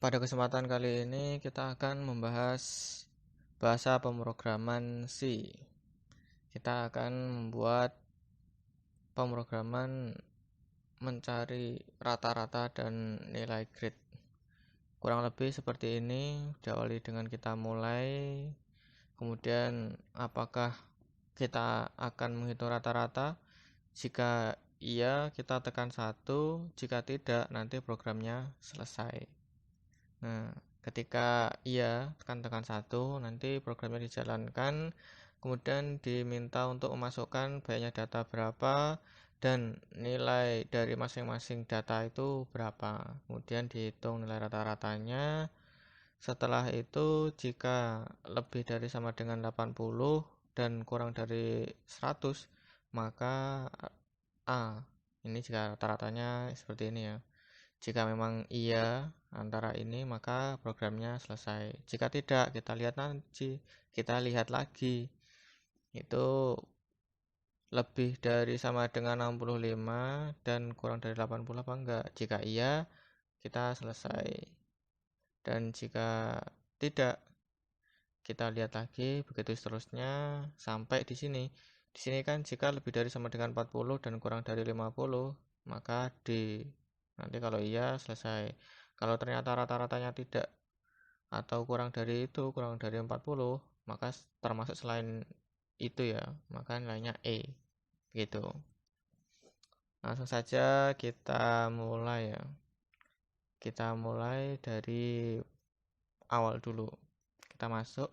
Pada kesempatan kali ini kita akan membahas bahasa pemrograman C. Kita akan membuat pemrograman mencari rata-rata dan nilai grade. Kurang lebih seperti ini, diawali dengan kita mulai, kemudian apakah kita akan menghitung rata-rata. Jika iya, kita tekan 1, jika tidak, nanti programnya selesai. Nah, ketika iya, tekan 1, nanti programnya dijalankan, kemudian diminta untuk memasukkan banyaknya data berapa dan nilai dari masing-masing data itu berapa. Kemudian dihitung nilai rata-ratanya. Setelah itu, jika lebih dari sama dengan 80 dan kurang dari 100, maka A. Ini jika rata-ratanya seperti ini ya. Jika memang iya antara ini, maka programnya selesai. Jika tidak, kita lihat lagi. Itu lebih dari sama dengan 65 dan kurang dari 80 apa enggak. Jika iya, kita selesai. Dan jika tidak, kita lihat lagi, begitu seterusnya sampai di sini. Di sini kan jika lebih dari sama dengan 40 dan kurang dari 50, maka nanti kalau iya selesai. Kalau ternyata rata-ratanya tidak atau kurang dari itu, kurang dari 40, maka termasuk selain itu ya, maka nilainya E. Gitu. Langsung saja kita mulai ya. Kita mulai dari awal dulu. Kita masuk.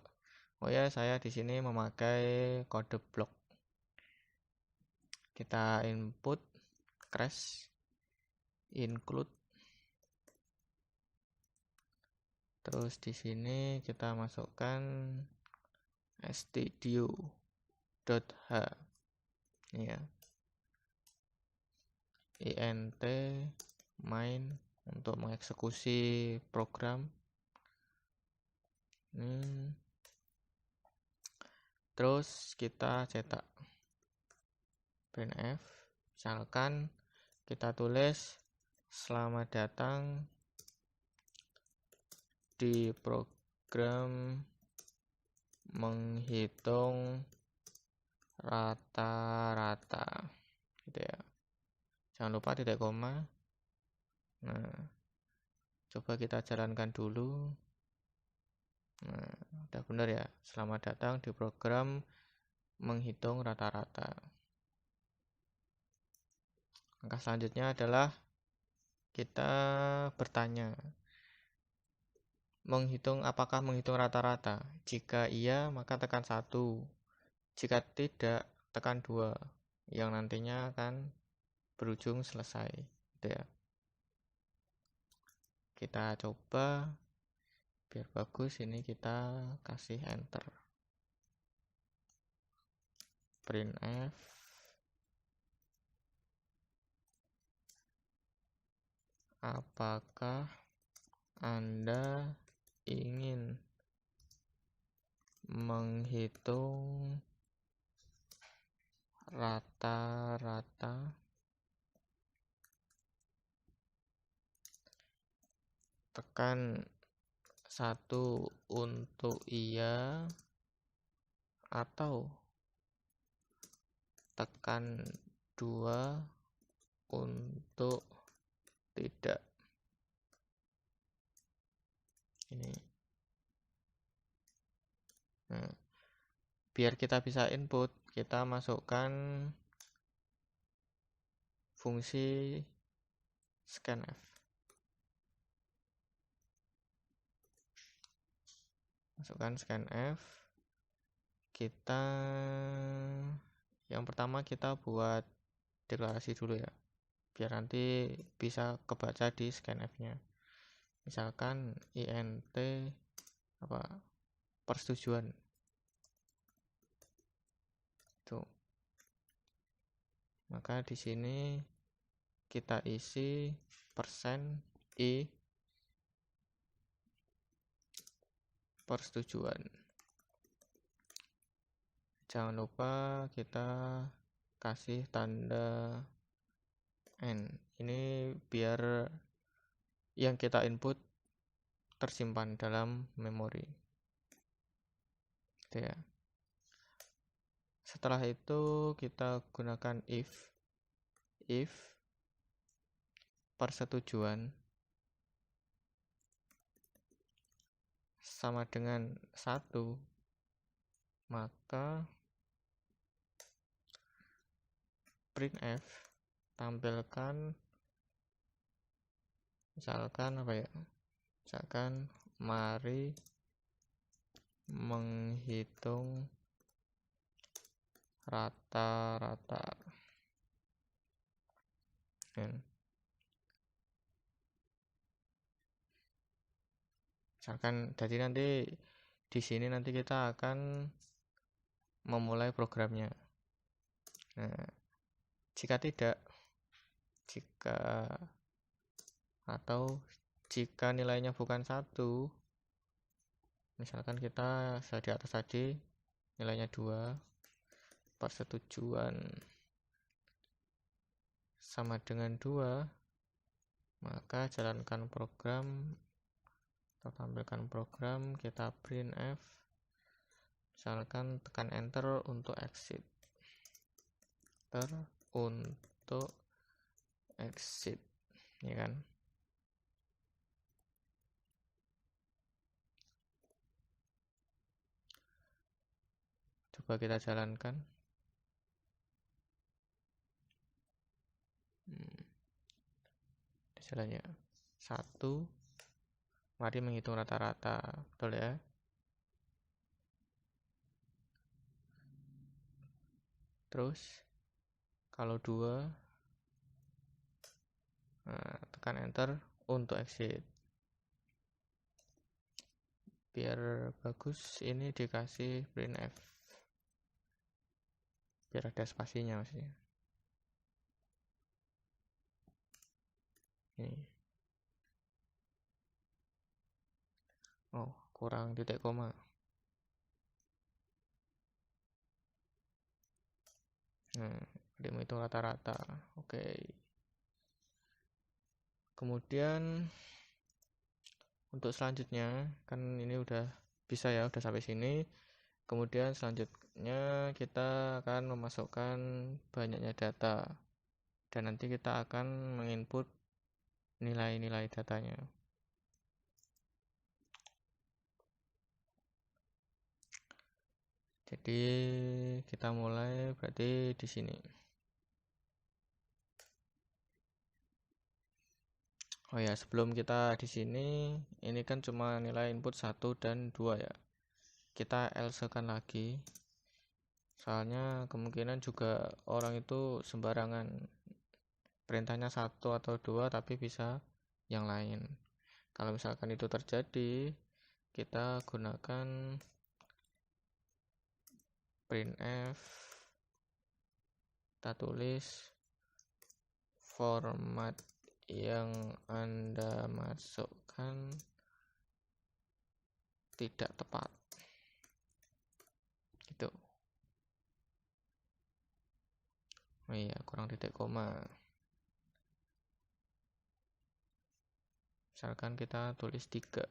Oh ya, saya di sini memakai kode blok. Kita input crash include. Terus di sini kita masukkan stdio.h ini ya. int main untuk mengeksekusi program. Terus kita cetak printf, misalkan kita tulis selamat datang di program menghitung rata-rata gitu ya. Jangan lupa titik koma. Nah, coba kita jalankan dulu. Nah, udah benar ya. Selamat datang di program menghitung rata-rata. Langkah selanjutnya adalah kita bertanya, apakah menghitung rata-rata? Jika iya, maka tekan 1. Jika tidak, tekan 2. Yang nantinya akan berujung selesai. Gitu ya. Kita coba biar bagus, ini kita kasih enter. Printf apakah Anda ingin menghitung rata-rata? Tekan 1 untuk iya atau tekan 2 untuk tidak. Ini. Nah, biar kita bisa input, kita masukkan fungsi scanf. Masukkan scanf. Kita yang pertama kita buat deklarasi dulu ya, biar nanti bisa kebaca di scanf-nya. Misalkan int persetujuan. Tuh. Maka di sini kita isi %i persetujuan. Jangan lupa kita kasih tanda N. Ini biar yang kita input tersimpan dalam memori. Gitu ya. Setelah itu kita gunakan if persetujuan sama dengan 1, maka printf tampilkan misalkan mari menghitung rata-rata. Misalkan jadi nanti di sini nanti kita akan memulai programnya. Nah, jika nilainya bukan 1, misalkan kita di atas tadi nilainya 2, persetujuan sama dengan 2, maka jalankan program atau tampilkan program, kita printf, misalkan tekan enter untuk exit, ya kan. Coba kita jalankan. Jalannya 1, mari menghitung rata-rata, betul ya. Terus kalau 2, tekan enter untuk exit. Biar bagus ini dikasih printf, biar ada spasinya maksudnya. Ini. Oh, kurang titik koma. Dia menghitung rata-rata. Oke. Kemudian untuk selanjutnya, kan ini udah bisa ya, udah sampai sini. Kemudian selanjutnya kita akan memasukkan banyaknya data, dan nanti kita akan menginput nilai-nilai datanya. Jadi kita mulai berarti di sini. Oh ya, sebelum kita di sini, ini kan cuma nilai input 1 dan 2 ya. Kita else-kan lagi. Soalnya kemungkinan juga orang itu sembarangan. Perintahnya 1 atau 2 tapi bisa yang lain. Kalau misalkan itu terjadi, kita gunakan printf, kita tulis format yang Anda masukkan tidak tepat, gitu. Oh iya, kurang titik koma. Misalkan kita tulis 3.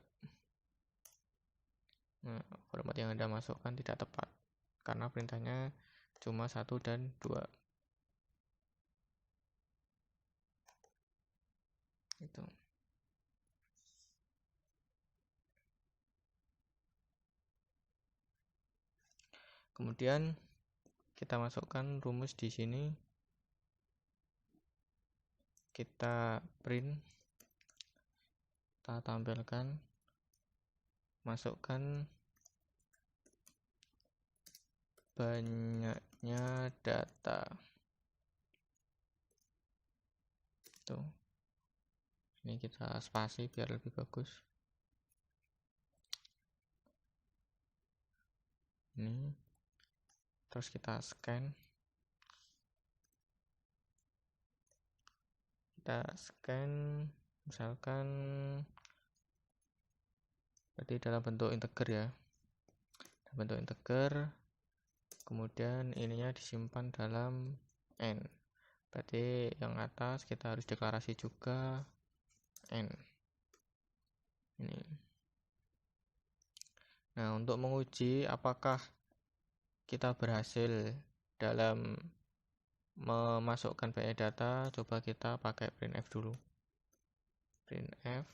Nah, format yang Anda masukkan tidak tepat karena perintahnya cuma 1 dan 2. Itu. Kemudian kita masukkan rumus di sini. Kita print, kita tampilkan, masukkan banyaknya data. Tuh. Ini kita spasi biar lebih bagus. Ini. Terus kita scan. Kita scan misalkan berarti dalam bentuk integer ya. Dalam bentuk integer. Kemudian ininya disimpan dalam n. Berarti yang atas kita harus deklarasi juga n. Ini. Nah, untuk menguji apakah kita berhasil dalam memasukkan banyak data, coba kita pakai printf dulu. Printf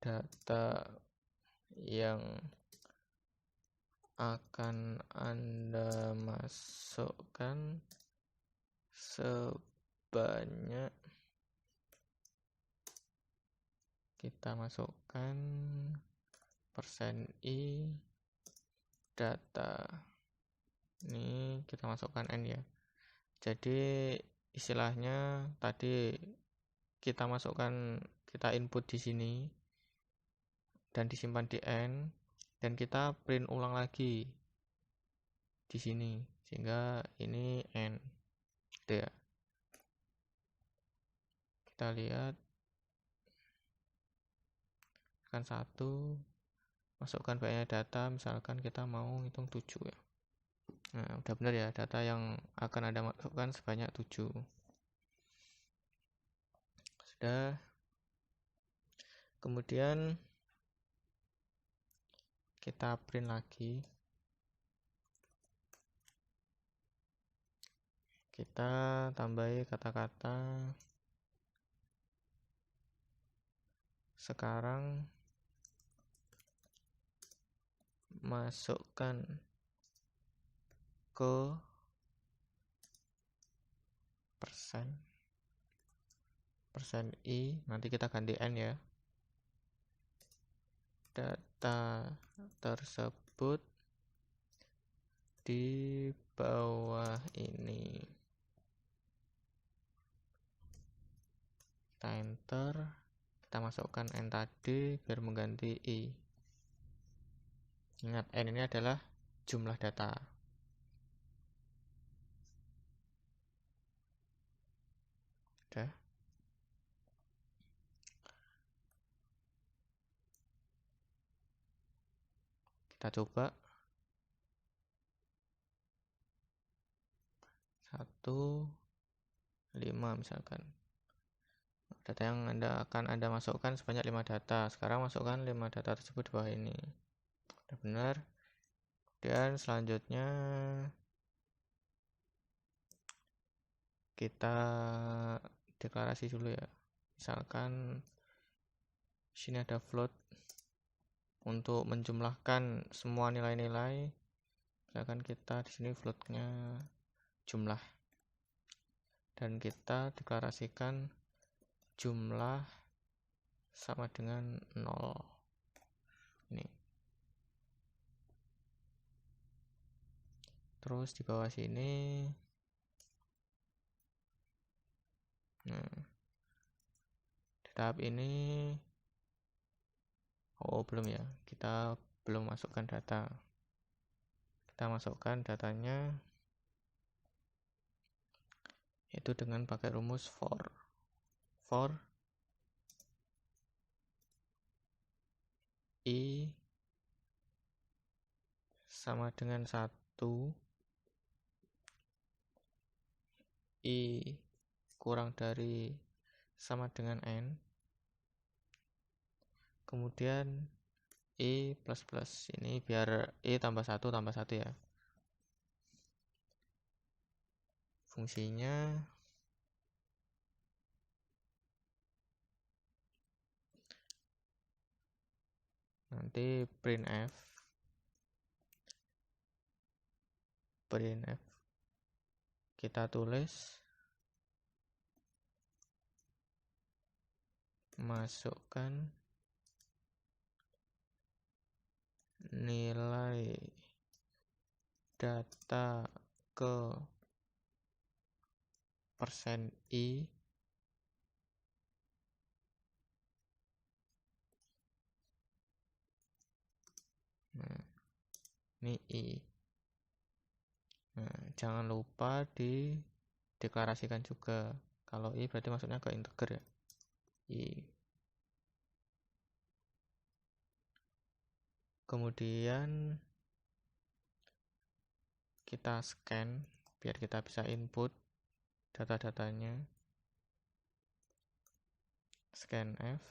data yang akan Anda masukkan sebanyak, kita masukkan %i data. Ini kita masukkan n ya. Jadi istilahnya tadi kita masukkan, kita input di sini dan disimpan di n, dan kita print ulang lagi di sini sehingga ini n. Gitu ya. Kita lihat kan 1, masukkan banyak data, misalkan kita mau hitung 7 ya. Nah, udah benar ya, data yang akan Anda masukkan sebanyak 7. Sudah. Kemudian kita print lagi. Kita tambahi kata-kata. Sekarang masukkan ke %i, nanti kita ganti n ya. Data tersebut di bawah ini. Kita enter, kita masukkan n tadi biar mengganti i. Ingat, n ini adalah jumlah data. Udah. Kita coba. 1,5 misalkan. Data yang akan Anda masukkan sebanyak 5 data. Sekarang masukkan 5 data tersebut di bawah ini. Udah benar. Dan selanjutnya kita deklarasi dulu ya. Misalkan sini ada float untuk menjumlahkan semua nilai-nilai. Misalkan kita di sini floatnya jumlah, dan kita deklarasikan jumlah sama dengan 0. Ini. Terus di bawah sini, nah, di tahap ini, belum ya, kita belum masukkan data. Kita masukkan datanya itu dengan pakai rumus for i sama dengan 1, i kurang dari sama dengan n, kemudian i plus plus. Ini biar i tambah 1 ya. Fungsinya nanti printf kita tulis masukkan nilai data ke %i nah, ini i. Nah, jangan lupa dideklarasikan juga. Kalau i berarti maksudnya ke integer ya. I. Kemudian kita scan biar kita bisa input data-datanya, scanf,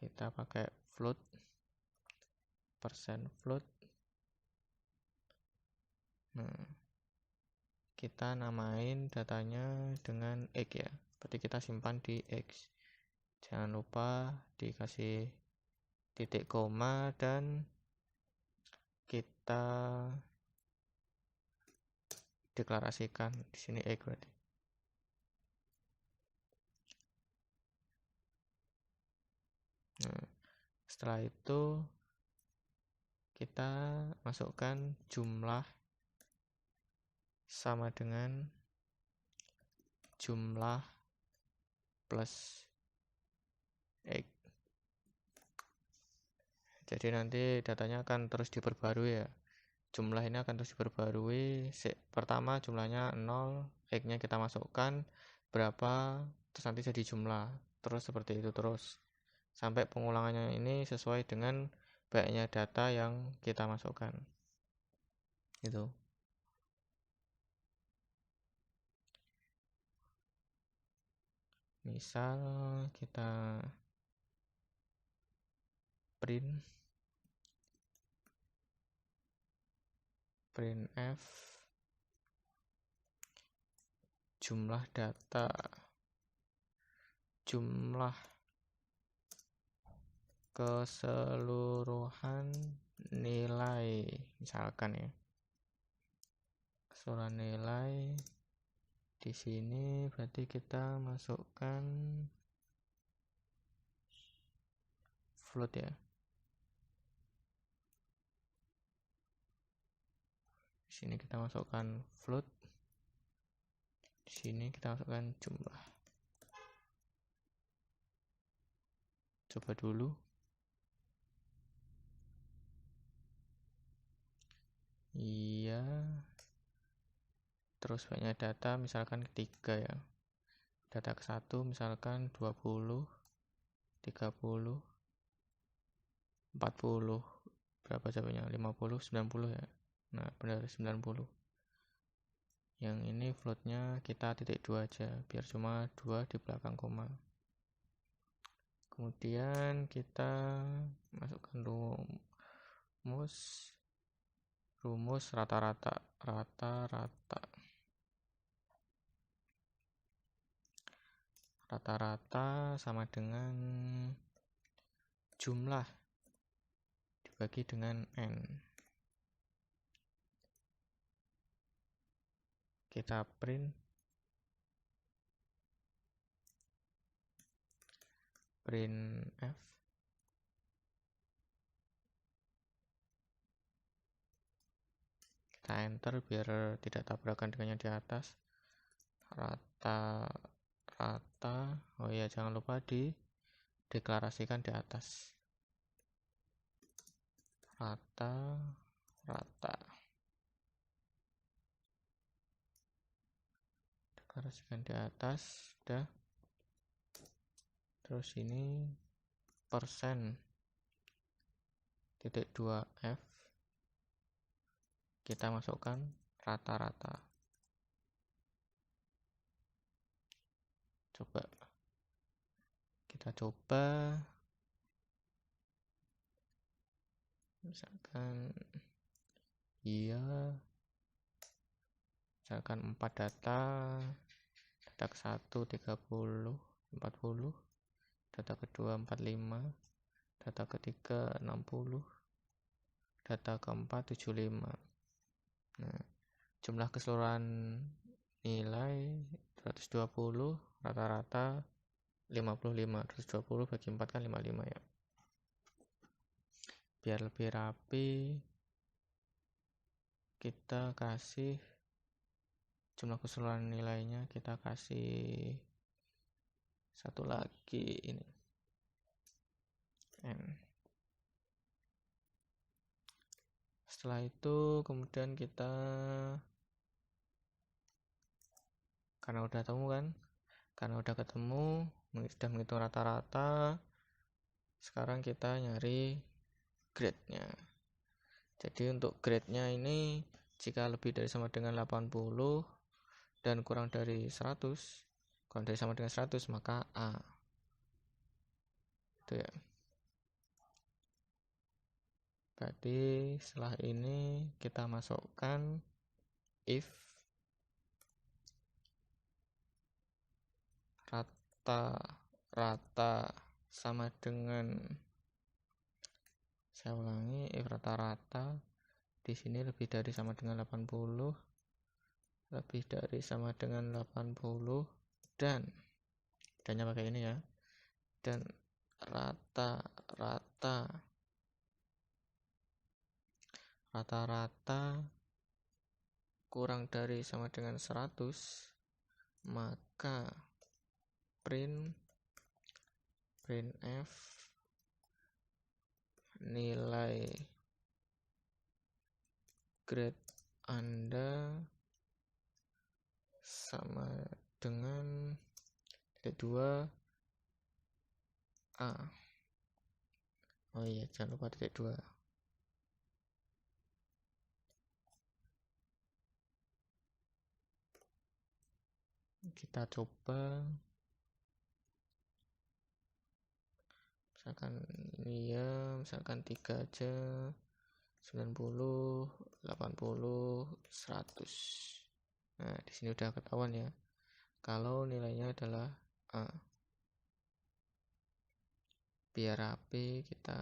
kita pakai float, %float. Nah, kita namain datanya dengan X ya, berarti kita simpan di X. Jangan lupa dikasih titik koma dan kita deklarasikan di sini X berarti. Nah, setelah itu kita masukkan jumlah sama dengan jumlah plus X. Jadi nanti datanya akan terus diperbarui ya. Jumlah ini akan terus diperbarui. Pertama jumlahnya 0, X-nya kita masukkan berapa, terus nanti jadi jumlah. Terus seperti itu terus. Sampai pengulangannya ini sesuai dengan banyaknya data yang kita masukkan. Gitu. Misal kita printf jumlah data, jumlah keseluruhan nilai, misalkan ya, keseluruhan nilai. Di sini berarti kita masukkan float ya. Di sini kita masukkan float. Di sini kita masukkan jumlah. Coba dulu. Iya. Terus banyak data, misalkan ketiga ya. Data ke 1 misalkan 20, 30, 40. Berapa jawabnya? 50, 90 ya. Nah, benar 90. Yang ini floatnya kita titik 2 aja, biar cuma 2 di belakang koma. Kemudian kita masukkan rumus rata-rata. Rata-rata sama dengan jumlah dibagi dengan N. Kita printf kita enter biar tidak tabrakan dengan yang di atas. Rata-rata, oh iya jangan lupa dideklarasikan di atas. Rata-rata deklarasikan di atas, udah. Terus ini persen titik 2F kita masukkan rata-rata. Coba kita coba, misalkan iya, misalkan 4 data ke 1 30, 40, data kedua 45, data ketiga 60, data keempat 75. Nah, jumlah keseluruhan nilai 120, rata-rata 55. 120 bagi 4 kan 55 ya. Biar lebih rapi, kita kasih jumlah keseluruhan nilainya, kita kasih satu lagi ini N. Setelah itu kemudian kita, karena udah ketemu, sudah menghitung rata-rata, sekarang kita nyari grade-nya. Jadi untuk grade-nya ini jika lebih dari sama dengan 80 dan kurang dari 100, kurang dari sama dengan 100, maka A. Itu ya. Berarti setelah ini kita masukkan if rata-rata sama dengan, saya ulangi, if rata-rata di sini lebih dari sama dengan 80, lebih dari sama dengan 80, dannya pakai ini ya, dan rata-rata kurang dari sama dengan 100, maka printf nilai grade Anda sama dengan 2 A. Oh iya, jangan lupa titik 2. Kita coba, misalkan ini ya, misalkan 3 aja, 90, 80, 100. Nah, di sini udah ketahuan ya kalau nilainya adalah A. Biar rapi, kita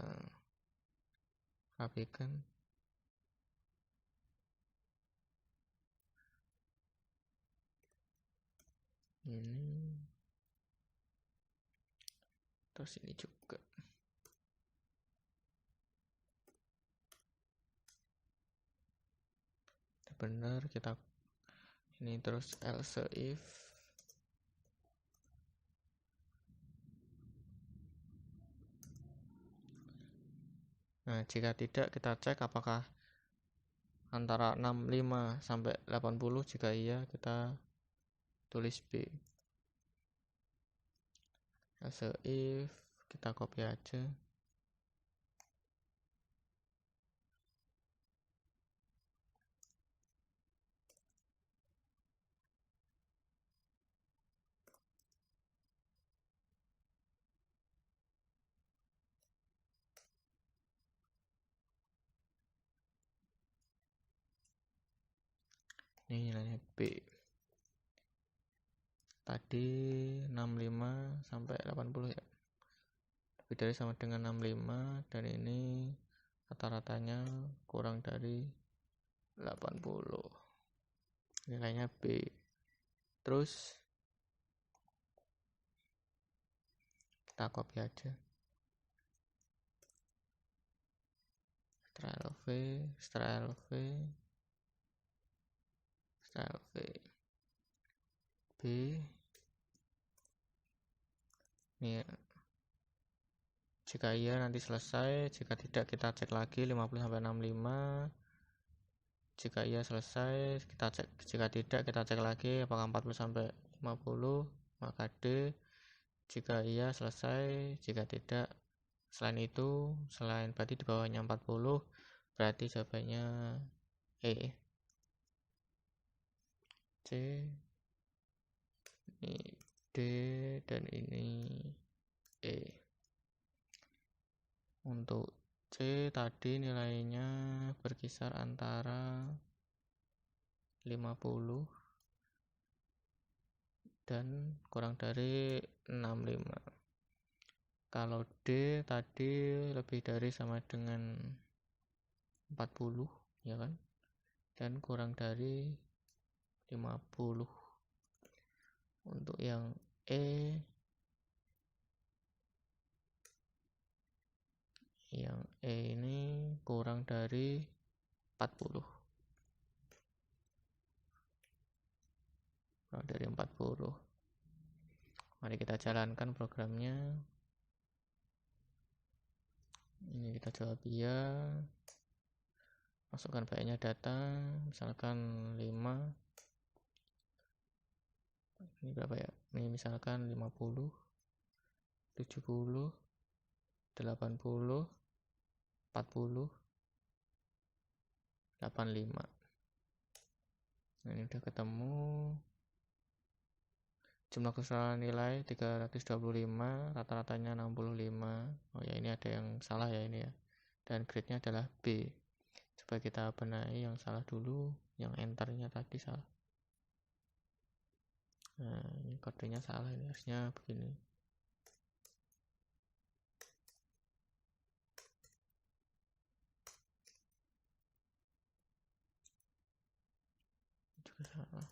rapikan. Ini terus ini juga. Benar, kita ini terus else if nah, jika tidak, kita cek apakah antara 65 sampai 80. Jika iya, kita tulis B. Else if kita copy aja. Ini nilainya B. Tadi 65 sampai 80 ya. Lebih dari sama dengan 65, dan ini rata-ratanya kurang dari 80. Nilainya B. Terus kita copy aja. Style V B. Ini jika iya nanti selesai, jika tidak kita cek lagi 50 sampai 65. Jika iya selesai, kita cek. Jika tidak, kita cek lagi apakah 40 sampai 50, maka D. Jika iya selesai, jika tidak, selain itu, selain berarti di bawahnya 40, berarti jawabannya E. C, ini D, dan ini E. Untuk C tadi nilainya berkisar antara 50 dan kurang dari 65. Kalau D tadi lebih dari sama dengan 40, ya kan? Dan kurang dari 50. Untuk yang E, ini kurang dari 40. Kurang dari 40. Mari kita jalankan programnya. Ini kita jawab iya. Masukkan banyak data, misalkan 5. Ini berapa ya? Ini misalkan 50, 70, 80, 40, 85. Nah, ini udah ketemu. Jumlah keseluruhan nilai 325, rata-ratanya 65. Oh ya, ini ada yang salah ya ini ya. Dan grade-nya adalah B. Coba kita benahi yang salah dulu, yang enter-nya tadi salah. Nah, ini kodenya salah, ini harusnya begini. Juga salah.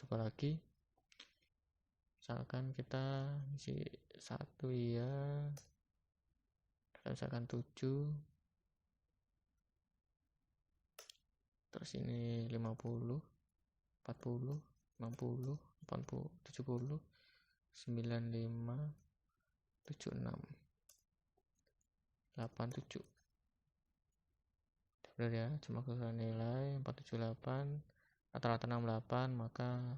Coba lagi. Misalkan kita isi 1 ya. Misalkan 7. Terus ini 50, 40, 60, 80, 70, 95, 76, 87. Benar ya, jumlah keseluruhan nilai 478, rata-rata 68, maka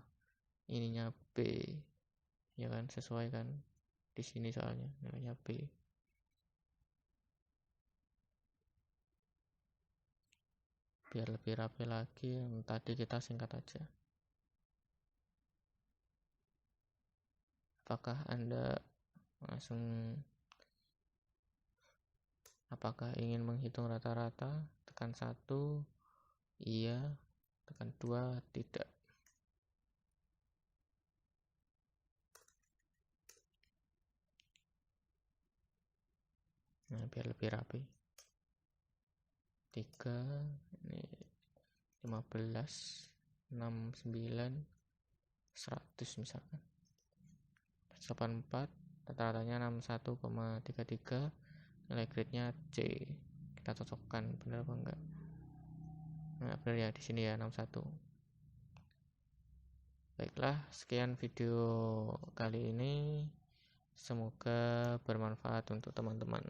ininya B. Ya kan, sesuai kan? Di sini soalnya nilainya B. Biar lebih rapi lagi, yang tadi kita singkat aja. Apakah Anda ingin menghitung rata-rata? Tekan 1, iya. Tekan 2, tidak. Nah, biar lebih rapi. 3, ini 15, 69, 100 misalkan. 84, rata-ratanya 61,33, nilai grade-nya C. Kita cocokkan benar apa enggak? Nah, benar ya, di sini ya 61. Baiklah, sekian video kali ini. Semoga bermanfaat untuk teman-teman.